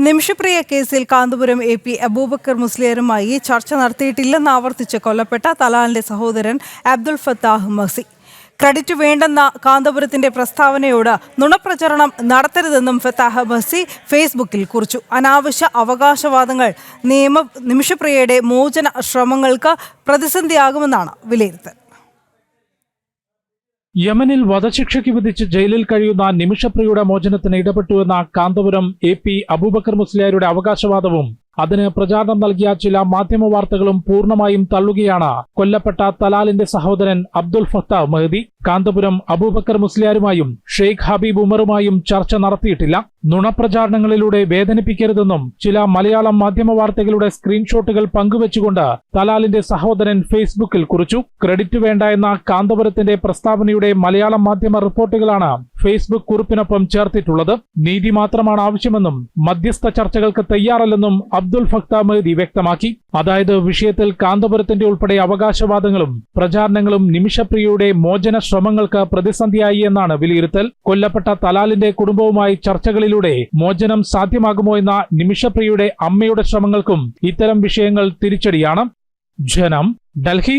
നിമിഷപ്രിയ കേസിൽ കാന്തപുരം എ.പി. അബൂബക്കർ മുസ്ലിയാരുമായി ചർച്ച നടത്തിയിട്ടില്ലെന്ന് ആവർത്തിച്ച് കൊല്ലപ്പെട്ട തലാലിന്റെ സഹോദരൻ അബ്ദുൽ ഫത്താഹ് മസി. ക്രെഡിറ്റ് വേണ്ടെന്ന കാന്തപുരത്തിന്റെ പ്രസ്താവനയോട് നുണപ്രചരണം നടത്തരുതെന്നും ഫത്താഹ് മസി ഫേസ്ബുക്കിൽ കുറിച്ചു. അനാവശ്യ അവകാശവാദങ്ങൾ നിമിഷപ്രിയയുടെ മോചന ശ്രമങ്ങൾക്ക് പ്രതിസന്ധിയാകുമെന്നാണ് വിലയിരുത്തൽ. യമനിൽ വധശിക്ഷയ്ക്ക് വിധിച്ച് ജയിലിൽ കഴിയുന്ന നിമിഷപ്രിയയുടെ മോചനത്തിന് ഇടപെട്ടുവെന്ന കാന്തപുരം എ.പി. അബൂബക്കർ മുസ്ലിയാരുടെ അവകാശവാദവും അതിന് പ്രചാരണം നൽകിയ ചില മാധ്യമ വാർത്തകളും പൂർണ്ണമായും തള്ളുകയാണ് കൊല്ലപ്പെട്ട തലാലിന്റെ സഹോദരൻ അബ്ദുൽ ഫത്താഹ് മഹദി. കാന്തപുരം അബൂബക്കർ മുസ്ലിയാരുമായും ഷെയ്ഖ് ഹബീബ് ഉമറുമായും ചർച്ച നടത്തിയിട്ടില്ല. നുണപ്രചാരണങ്ങളിലൂടെ വേദനിപ്പിക്കരുതെന്നും ചില മലയാളം മാധ്യമ വാർത്തകളുടെ സ്ക്രീൻഷോട്ടുകൾ പങ്കുവച്ചുകൊണ്ട് തലാലിന്റെ സഹോദരൻ ഫേസ്ബുക്കിൽ കുറിച്ചു. ക്രെഡിറ്റ് വേണ്ട എന്ന കാന്തപുരത്തിന്റെ പ്രസ്താവനയുടെ മലയാളം മാധ്യമ റിപ്പോർട്ടുകളാണ് ഫേസ്ബുക്ക് കുറിപ്പിനൊപ്പം ചേർത്തിട്ടുള്ളത്. നീതി മാത്രമാണ് ആവശ്യമെന്നും മധ്യസ്ഥ ചർച്ചകൾക്ക് തയ്യാറല്ലെന്നും അബ്ദുൽ ഫത്താഹ് മഹദി വ്യക്തമാക്കി. അതായത് വിഷയത്തിൽ കാന്തപുരത്തിന്റെ ഉൾപ്പെടെ അവകാശവാദങ്ങളും പ്രചാരണങ്ങളും നിമിഷപ്രിയയുടെ മോചന ശ്രമങ്ങൾക്ക് പ്രതിസന്ധിയായി എന്നാണ് വിലയിരുത്തൽ. കൊല്ലപ്പെട്ട തലാലിന്റെ കുടുംബവുമായി ചർച്ചകളിലൂടെ മോചനം സാധ്യമാകുമോ എന്ന നിമിഷപ്രിയയുടെ അമ്മയുടെ ശ്രമങ്ങൾക്കും ഇത്തരം വിഷയങ്ങൾ തിരിച്ചടിയാണ്. ജനം, ഡൽഹി.